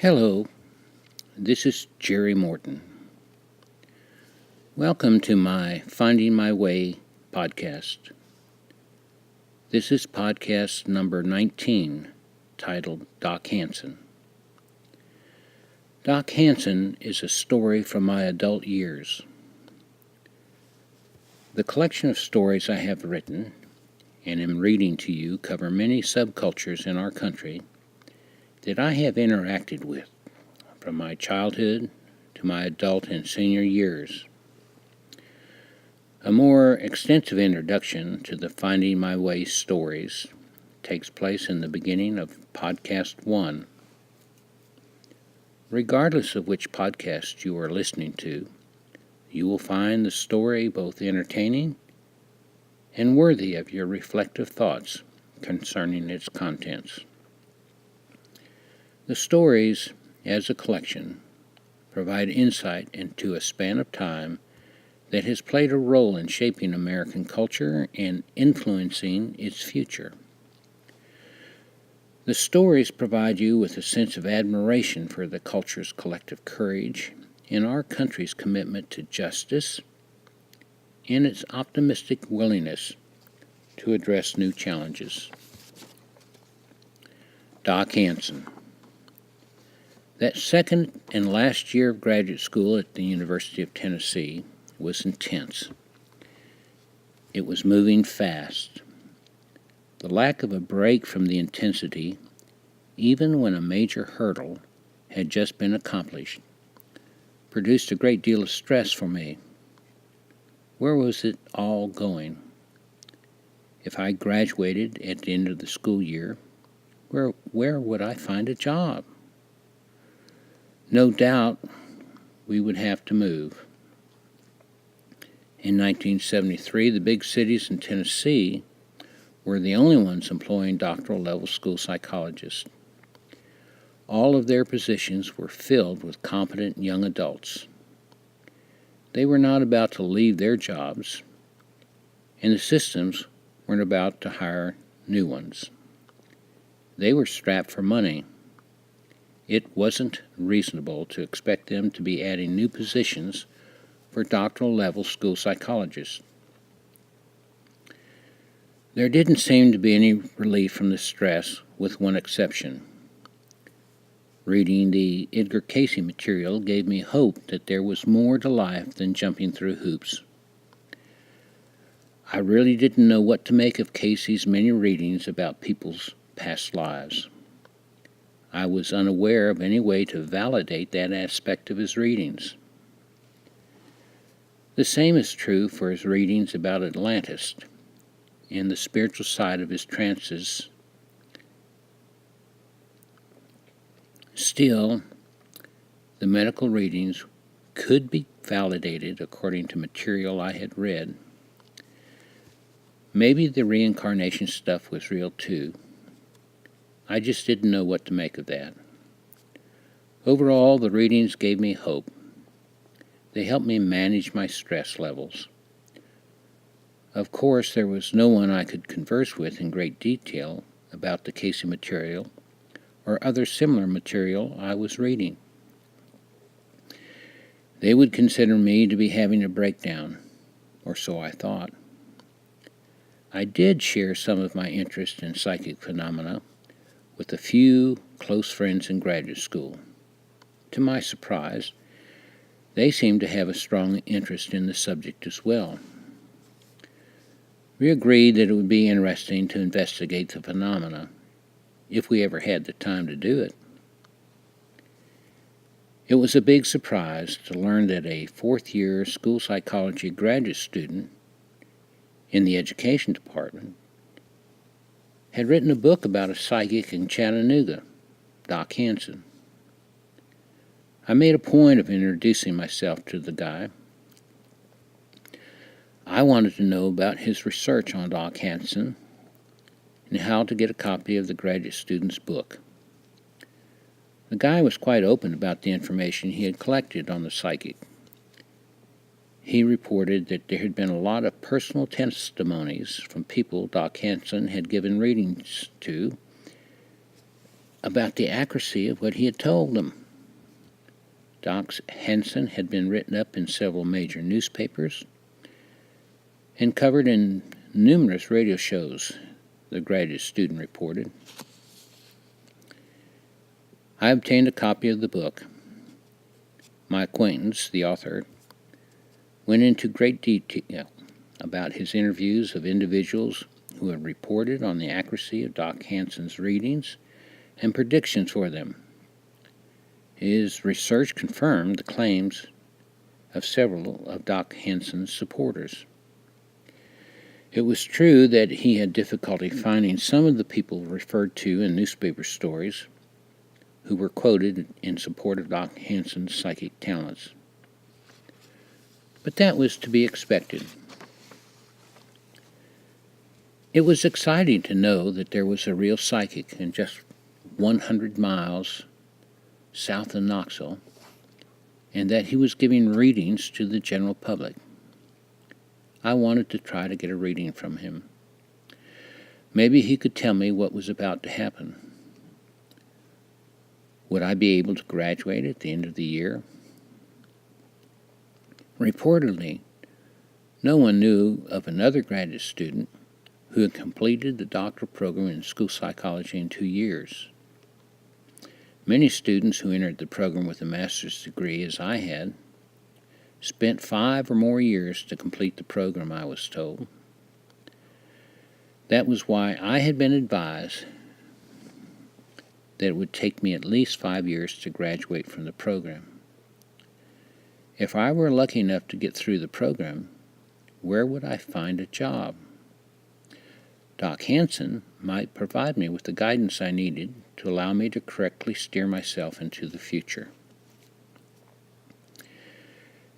Hello, this is Jerry Morton. Welcome to my Finding My Way podcast. This is podcast number 19, titled Doc Hanson. Doc Hanson is a story from my adult years. The collection of stories I have written and am reading to you cover many subcultures in our country that I have interacted with, from my childhood to my adult and senior years. A more extensive introduction to the Finding My Way stories takes place in the beginning of Podcast 1. Regardless of which podcast you are listening to, you will find the story both entertaining and worthy of your reflective thoughts concerning its contents. The stories, as a collection, provide insight into a span of time that has played a role in shaping American culture and influencing its future. The stories provide you with a sense of admiration for the culture's collective courage and our country's commitment to justice and its optimistic willingness to address new challenges. Doc Hanson. That second and last year of graduate school at the University of Tennessee was intense. It was moving fast. The lack of a break from the intensity, even when a major hurdle had just been accomplished, produced a great deal of stress for me. Where was it all going? If I graduated at the end of the school year, where would I find a job? No doubt we would have to move. In 1973, the big cities in Tennessee were the only ones employing doctoral level school psychologists. All of their positions were filled with competent young adults. They were not about to leave their jobs, and the systems weren't about to hire new ones. They were strapped for money. It wasn't reasonable to expect them to be adding new positions for doctoral level school psychologists. There didn't seem to be any relief from the stress, with one exception. Reading the Edgar Cayce material gave me hope that there was more to life than jumping through hoops. I really didn't know what to make of Cayce's many readings about people's past lives. I was unaware of any way to validate that aspect of his readings. The same is true for his readings about Atlantis and the spiritual side of his trances. Still, the medical readings could be validated according to material I had read. Maybe the reincarnation stuff was real too. I just didn't know what to make of that. Overall, the readings gave me hope. They helped me manage my stress levels. Of course, there was no one I could converse with in great detail about the Cayce material or other similar material I was reading. They would consider me to be having a breakdown, or so I thought. I did share some of my interest in psychic phenomena with a few close friends in graduate school. To my surprise, they seemed to have a strong interest in the subject as well. We agreed that it would be interesting to investigate the phenomena, if we ever had the time to do it. It was a big surprise to learn that a fourth-year school psychology graduate student in the education department had written a book about a psychic in Chattanooga, Doc Hanson. I made a point of introducing myself to the guy. I wanted to know about his research on Doc Hanson and how to get a copy of the graduate student's book. The guy was quite open about the information he had collected on the psychic. He reported that there had been a lot of personal testimonies from people Doc Hanson had given readings to about the accuracy of what he had told them. Doc Hanson had been written up in several major newspapers and covered in numerous radio shows, the graduate student reported. I obtained a copy of the book. My acquaintance, the author, went into great detail about his interviews of individuals who had reported on the accuracy of Doc Hanson's readings and predictions for them. His research confirmed the claims of several of Doc Hanson's supporters. It was true that he had difficulty finding some of the people referred to in newspaper stories who were quoted in support of Doc Hanson's psychic talents. But that was to be expected. It was exciting to know that there was a real psychic in just 100 miles south of Knoxville, and that he was giving readings to the general public. I wanted to try to get a reading from him. Maybe he could tell me what was about to happen. Would I be able to graduate at the end of the year? Reportedly, no one knew of another graduate student who had completed the doctoral program in school psychology in 2 years. Many students who entered the program with a master's degree, as I had, spent 5 or more years to complete the program, I was told. That was why I had been advised that it would take me at least 5 years to graduate from the program. If I were lucky enough to get through the program, where would I find a job? Doc Hanson might provide me with the guidance I needed to allow me to correctly steer myself into the future.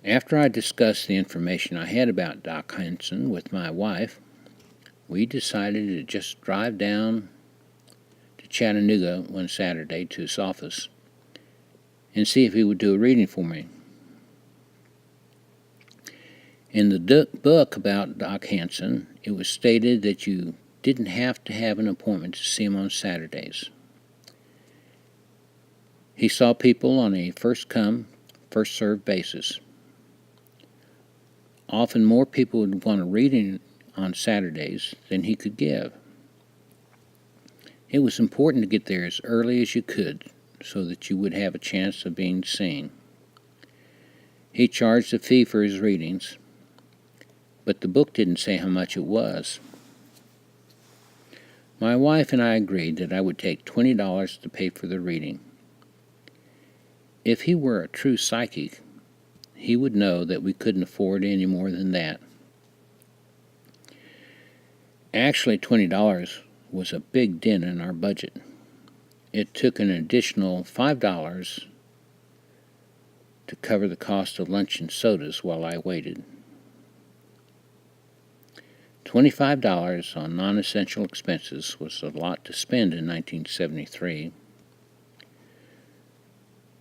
After I discussed the information I had about Doc Hanson with my wife, we decided to just drive down to Chattanooga one Saturday to his office and see if he would do a reading for me. In the book about Doc Hanson, it was stated that you didn't have to have an appointment to see him on Saturdays. He saw people on a first-come, first-served basis. Often more people would want a reading on Saturdays than he could give. It was important to get there as early as you could so that you would have a chance of being seen. He charged a fee for his readings, but the book didn't say how much it was. My wife and I agreed that I would take $20 to pay for the reading. If he were a true psychic, he would know that we couldn't afford any more than that. Actually, $20 was a big dent in our budget. It took an additional $5 to cover the cost of lunch and sodas while I waited. $25 on non-essential expenses was a lot to spend in 1973.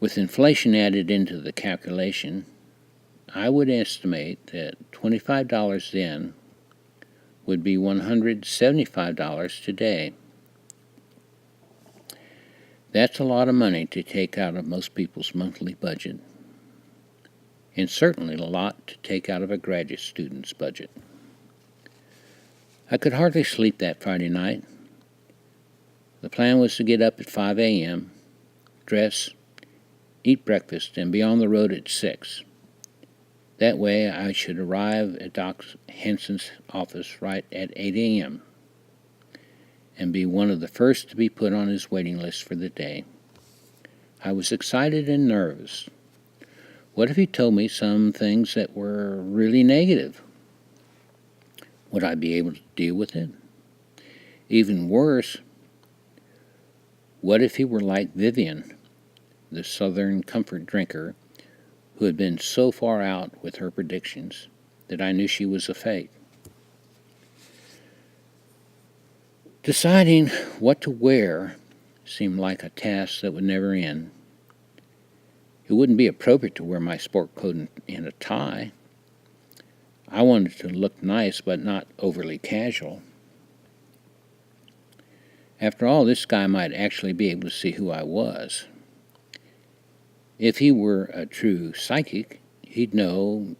With inflation added into the calculation, I would estimate that $25 then would be $175 today. That's a lot of money to take out of most people's monthly budget, and certainly a lot to take out of a graduate student's budget. I could hardly sleep that Friday night. The plan was to get up at 5 a.m., dress, eat breakfast, and be on the road at 6. That way I should arrive at Doc Hanson's office right at 8 a.m. and be one of the first to be put on his waiting list for the day. I was excited and nervous. What if he told me some things that were really negative? Would I be able to deal with it? Even worse, what if he were like Vivian, the Southern comfort drinker, who had been so far out with her predictions that I knew she was a fake? Deciding what to wear seemed like a task that would never end. It wouldn't be appropriate to wear my sport coat and a tie. I wanted to look nice, but not overly casual. After all, this guy might actually be able to see who I was. If he were a true psychic, he'd know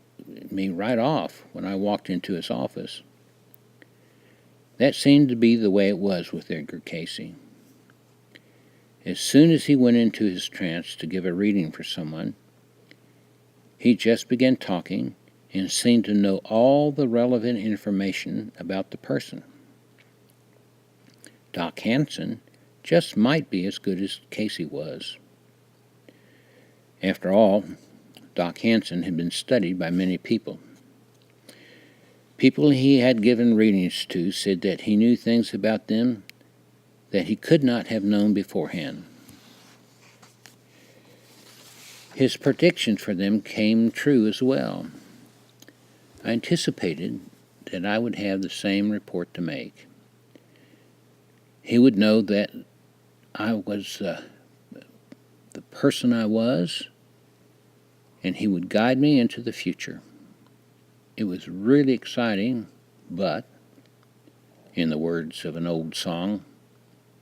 me right off when I walked into his office. That seemed to be the way it was with Edgar Casey. As soon as he went into his trance to give a reading for someone, he just began talking and seemed to know all the relevant information about the person. Doc Hanson just might be as good as Casey was. After all, Doc Hanson had been studied by many people. People he had given readings to said that he knew things about them that he could not have known beforehand. His predictions for them came true as well. I anticipated that I would have the same report to make. He would know that I was the person I was, and he would guide me into the future. It was really exciting, but, in the words of an old song,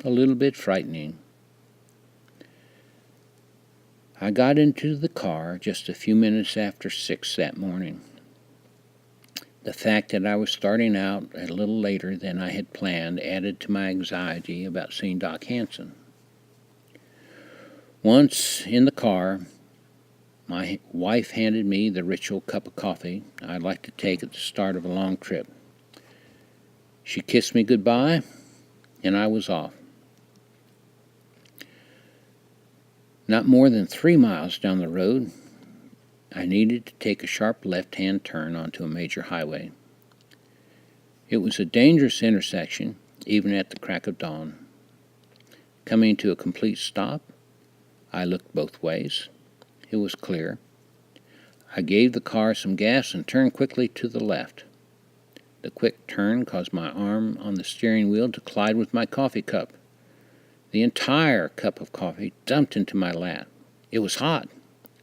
a little bit frightening. I got into the car just a few minutes after 6 that morning. The fact that I was starting out a little later than I had planned added to my anxiety about seeing Doc Hanson. Once in the car, my wife handed me the ritual cup of coffee I'd like to take at the start of a long trip. She kissed me goodbye, and I was off. Not more than 3 miles down the road, I needed to take a sharp left-hand turn onto a major highway. It was a dangerous intersection, even at the crack of dawn. Coming to a complete stop, I looked both ways. It was clear. I gave the car some gas and turned quickly to the left. The quick turn caused my arm on the steering wheel to collide with my coffee cup. The entire cup of coffee dumped into my lap. It was hot.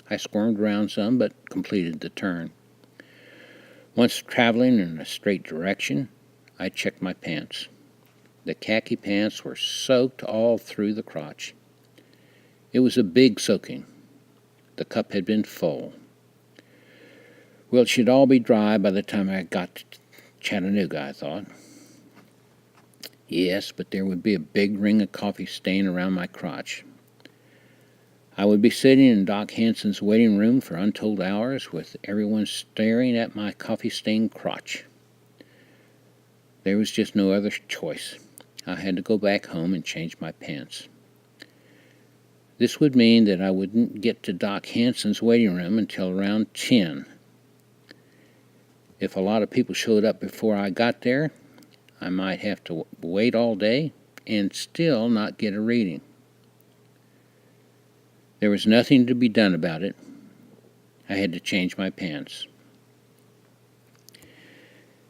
I squirmed around some, but completed the turn. Once traveling in a straight direction, I checked my pants. The khaki pants were soaked all through the crotch. It was a big soaking. The cup had been full. Well, it should all be dry by the time I got to Chattanooga, I thought. Yes, but there would be a big ring of coffee stain around my crotch. I would be sitting in Doc Hanson's waiting room for untold hours with everyone staring at my coffee-stained crotch. There was just no other choice. I had to go back home and change my pants. This would mean that I wouldn't get to Doc Hanson's waiting room until around 10. If a lot of people showed up before I got there, I might have to wait all day and still not get a reading. There was nothing to be done about it. I had to change my pants.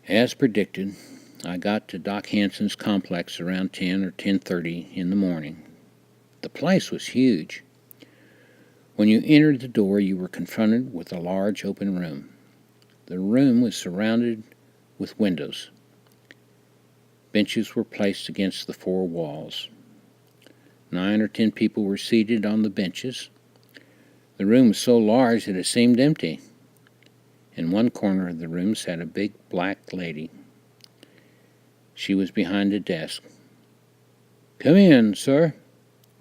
As predicted, I got to Doc Hanson's complex around 10 or 10:30 in the morning. The place was huge. When you entered the door, you were confronted with a large open room. The room was surrounded with windows. Benches were placed against the 4 walls. 9 or 10 people were seated on the benches. The room was so large that it seemed empty. In one corner of the room sat a big black lady. She was behind a desk. "Come in, sir,"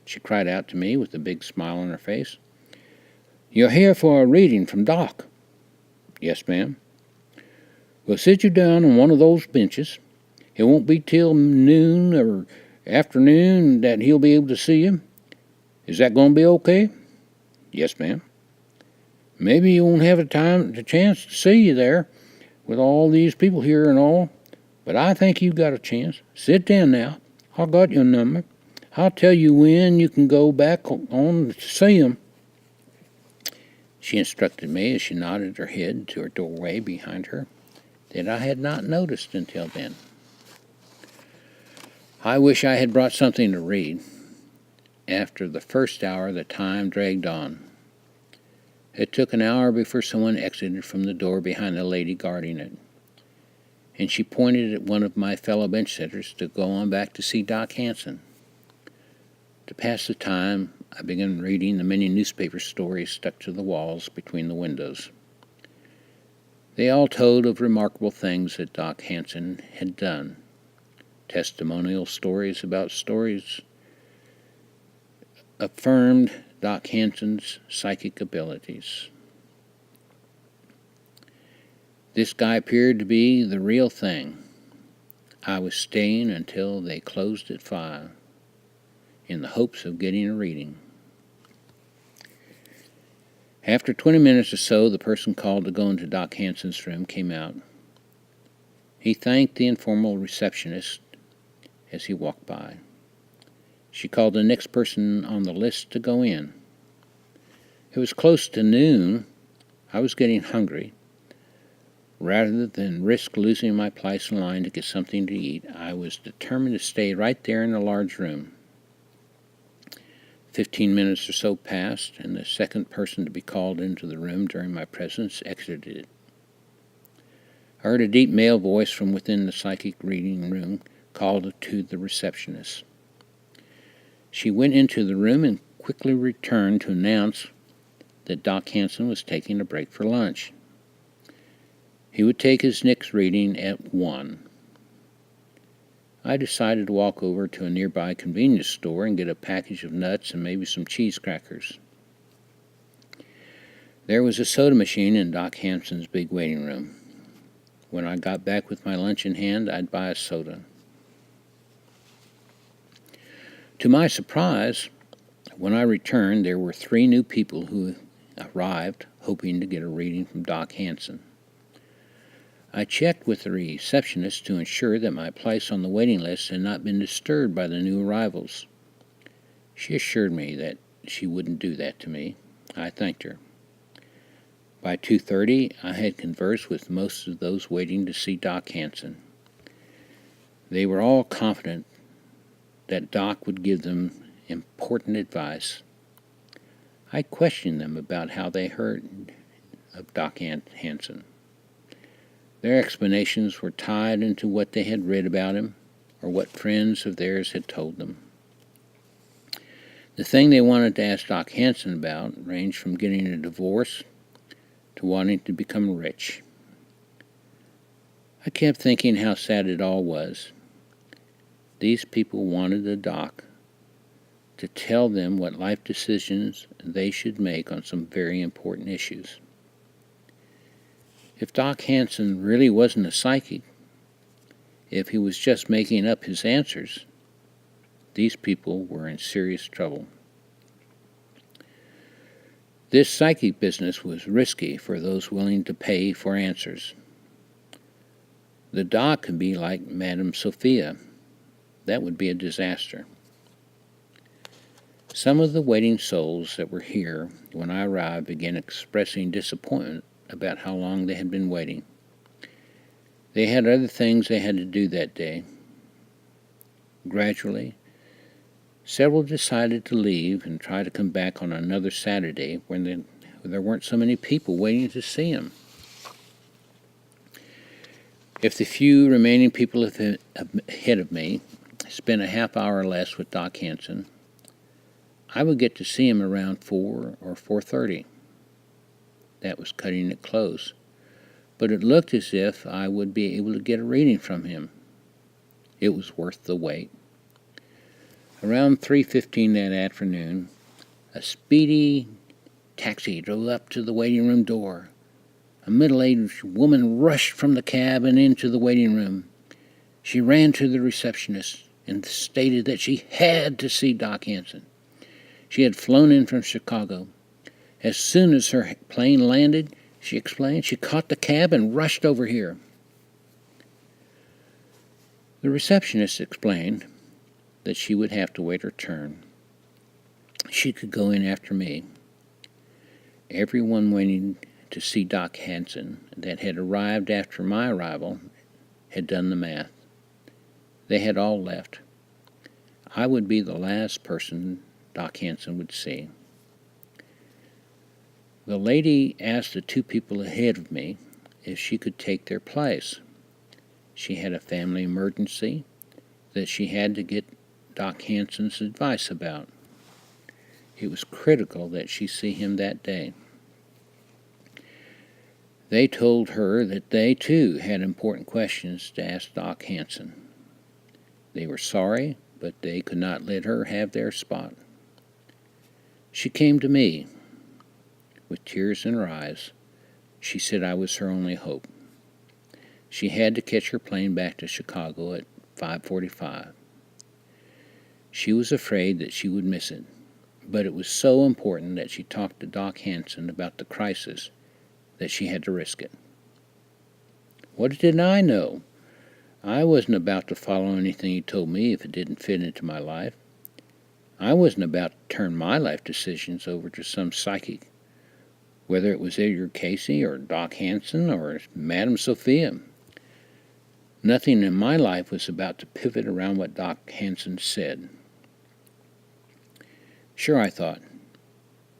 she cried out to me with a big smile on her face. "You're here for a reading from Doc." "Yes, ma'am." "We'll sit you down on one of those benches. It won't be till noon or afternoon that he'll be able to see you. Is that going to be okay?" "Yes, ma'am." "Maybe you won't have the chance to see you there with all these people here and all, but I think you've got a chance. Sit down now. I got your number. I'll tell you when you can go back on to see him." She instructed me as she nodded her head to her doorway behind her that I had not noticed until then. I wish I had brought something to read. After the first hour, the time dragged on. It took an hour before someone exited from the door behind the lady guarding it, and she pointed at one of my fellow bench sitters to go on back to see Doc Hanson. To pass the time, I began reading the many newspaper stories stuck to the walls between the windows. They all told of remarkable things that Doc Hanson had done. Testimonial stories about stories affirmed Doc Hanson's psychic abilities. This guy appeared to be the real thing. I was staying until they closed at 5, in the hopes of getting a reading. After 20 minutes or so, the person called to go into Doc Hanson's room came out. He thanked the informal receptionist as he walked by. She called the next person on the list to go in. It was close to noon. I was getting hungry. Rather than risk losing my place in line to get something to eat, I was determined to stay right there in the large room. 15 minutes or so passed, and the second person to be called into the room during my presence exited it. I heard a deep male voice from within the psychic reading room call to the receptionist. She went into the room and quickly returned to announce that Doc Hanson was taking a break for lunch. He would take his next reading at 1. I decided to walk over to a nearby convenience store and get a package of nuts and maybe some cheese crackers. There was a soda machine in Doc Hanson's big waiting room. When I got back with my lunch in hand, I'd buy a soda. To my surprise, when I returned, there were 3 new people who arrived hoping to get a reading from Doc Hanson. I checked with the receptionist to ensure that my place on the waiting list had not been disturbed by the new arrivals. She assured me that she wouldn't do that to me. I thanked her. By 2:30, I had conversed with most of those waiting to see Doc Hanson. They were all confident that Doc would give them important advice. I questioned them about how they heard of Doc Hanson. Their explanations were tied into what they had read about him or what friends of theirs had told them. The thing they wanted to ask Doc Hanson about ranged from getting a divorce to wanting to become rich. I kept thinking how sad it all was. These people wanted the doc to tell them what life decisions they should make on some very important issues. If Doc Hanson really wasn't a psychic, if he was just making up his answers, these people were in serious trouble. This psychic business was risky for those willing to pay for answers. The doc could be like Madame Sophia. That would be a disaster. Some of the waiting souls that were here when I arrived began expressing disappointment about how long they had been waiting. They had other things they had to do that day. Gradually, several decided to leave and try to come back on another Saturday when there weren't so many people waiting to see them. If the few remaining people ahead of me spent a half hour less with Doc Hanson, I would get to see him around 4 or 4:30. That was cutting it close, but it looked as if I would be able to get a reading from him. It was worth the wait. Around 3:15 that afternoon, a speedy taxi drove up to the waiting room door. A middle-aged woman rushed from the cab and into the waiting room. She ran to the receptionist and stated that she had to see Doc Hanson. She had flown in from Chicago. As soon as her plane landed, she explained, she caught the cab and rushed over here. The receptionist explained that she would have to wait her turn. She could go in after me. Everyone waiting to see Doc Hanson that had arrived after my arrival had done the math. They had all left. I would be the last person Doc Hanson would see. The lady asked the 2 people ahead of me if she could take their place. She had a family emergency that she had to get Doc Hanson's advice about. It was critical that she see him that day. They told her that they, too, had important questions to ask Doc Hanson. They were sorry, but they could not let her have their spot. She came to me. With tears in her eyes, she said I was her only hope. She had to catch her plane back to Chicago at 5:45. She was afraid that she would miss it, but it was so important that she talked to Doc Hanson about the crisis that she had to risk it. What did I know? I wasn't about to follow anything he told me if it didn't fit into my life. I wasn't about to turn my life decisions over to some psychic, whether it was Edgar Casey or Doc Hanson or Madame Sophia. Nothing in my life was about to pivot around what Doc Hanson said. Sure, I thought,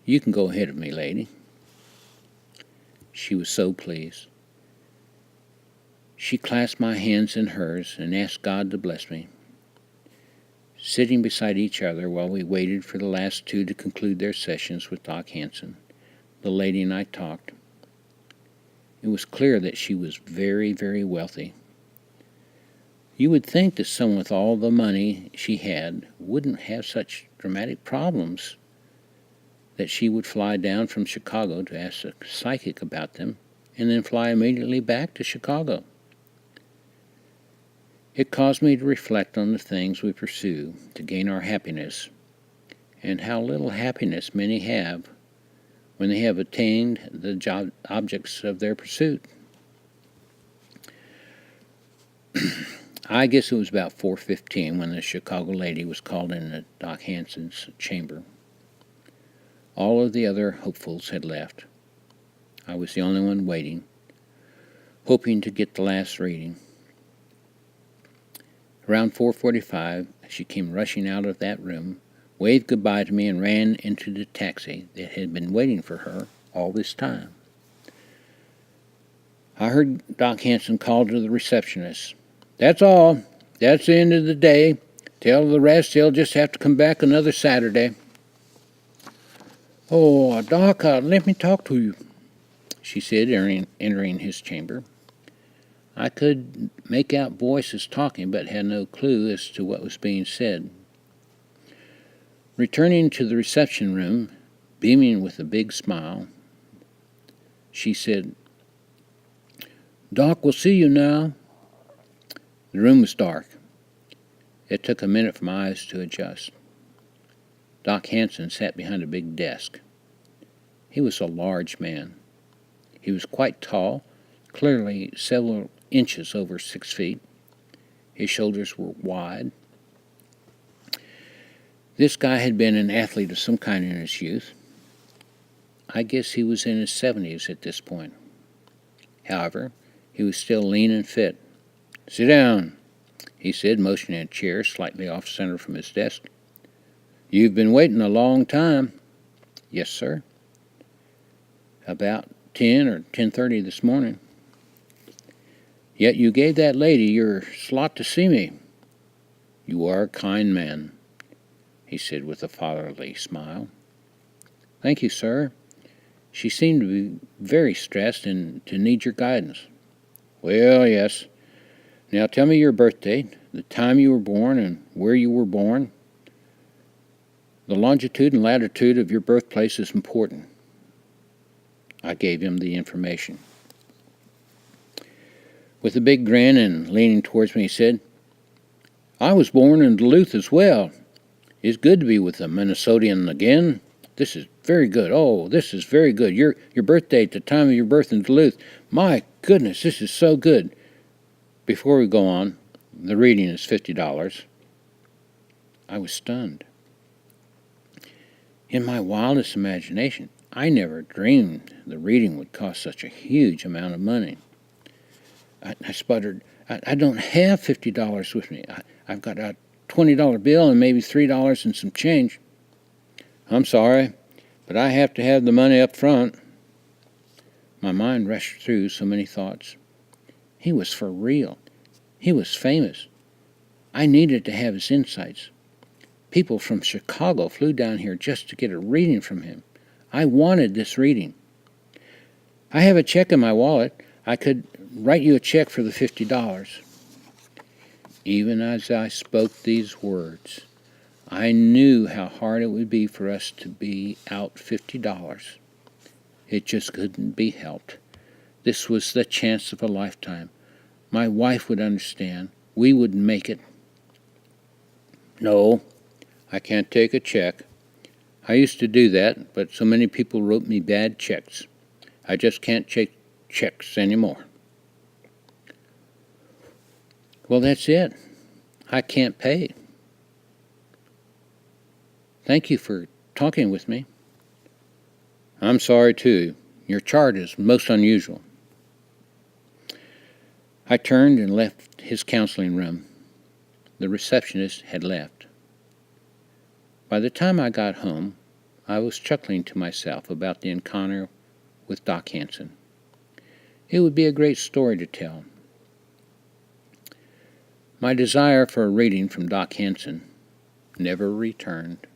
you can go ahead of me, lady. She was so pleased. She clasped my hands in hers and asked God to bless me. Sitting beside each other while we waited for the last two to conclude their sessions with Doc Hanson, the lady and I talked. It was clear that she was very, very wealthy. You would think that someone with all the money she had wouldn't have such dramatic problems, that she would fly down from Chicago to ask a psychic about them and then fly immediately back to Chicago. It caused me to reflect on the things we pursue to gain our happiness and how little happiness many have when they have attained the objects of their pursuit. I guess it was about 4:15 when the Chicago lady was called into Doc Hanson's chamber. All of the other hopefuls had left. I was the only one waiting, hoping to get the last reading. Around 4:45, she came rushing out of that room, waved goodbye to me, and ran into the taxi that had been waiting for her all this time. I heard Doc Hanson call to the receptionist. That's all. That's the end of the day. Tell the rest they'll just have to come back another Saturday. Oh, Doc, let me talk to you, she said, entering his chamber. I could make out voices talking, but had no clue as to what was being said. Returning to the reception room, beaming with a big smile, she said, Doc, we'll see you now. The room was dark. It took a minute for my eyes to adjust. Doc Hanson sat behind a big desk. He was a large man. He was quite tall, clearly several inches over 6 feet. His shoulders were wide. This guy had been an athlete of some kind in his youth. I guess he was in his 70s at this point. However, he was still lean and fit. Sit down, he said, motioning a chair slightly off-center from his desk. You've been waiting a long time. Yes, sir. About 10 or 10:30 this morning. Yet you gave that lady your slot to see me. You are a kind man, he said with a fatherly smile. Thank you, sir. She seemed to be very stressed and to need your guidance. Well, yes. Now tell me your birth date, the time you were born and where you were born. The longitude and latitude of your birthplace is important. I gave him the information. With a big grin and leaning towards me, he said, I was born in Duluth as well. It's good to be with a Minnesotan again. This is very good. Oh, this is very good. Your birth date, the time of your birth in Duluth. My goodness, this is so good. Before we go on, the reading is $50. I was stunned. In my wildest imagination, I never dreamed the reading would cost such a huge amount of money. I sputtered, I don't have $50 with me. I've got a $20 bill and maybe $3 and some change. I'm sorry, but I have to have the money up front. My mind rushed through so many thoughts. He was for real. He was famous. I needed to have his insights. People from Chicago flew down here just to get a reading from him. I wanted this reading. I have a check in my wallet. I could write you a check for the $50. Even as I spoke these words, I knew how hard it would be for us to be out $50. It just couldn't be helped. This was the chance of a lifetime. My wife would understand. We would make it. No, I can't take a check. I used to do that, but so many people wrote me bad checks. I just can't take checks anymore. Well, that's it. I can't pay. Thank you for talking with me. I'm sorry, too. Your chart is most unusual. I turned and left his counseling room. The receptionist had left. By the time I got home, I was chuckling to myself about the encounter with Doc Hanson. It would be a great story to tell. My desire for a reading from Doc Hanson never returned.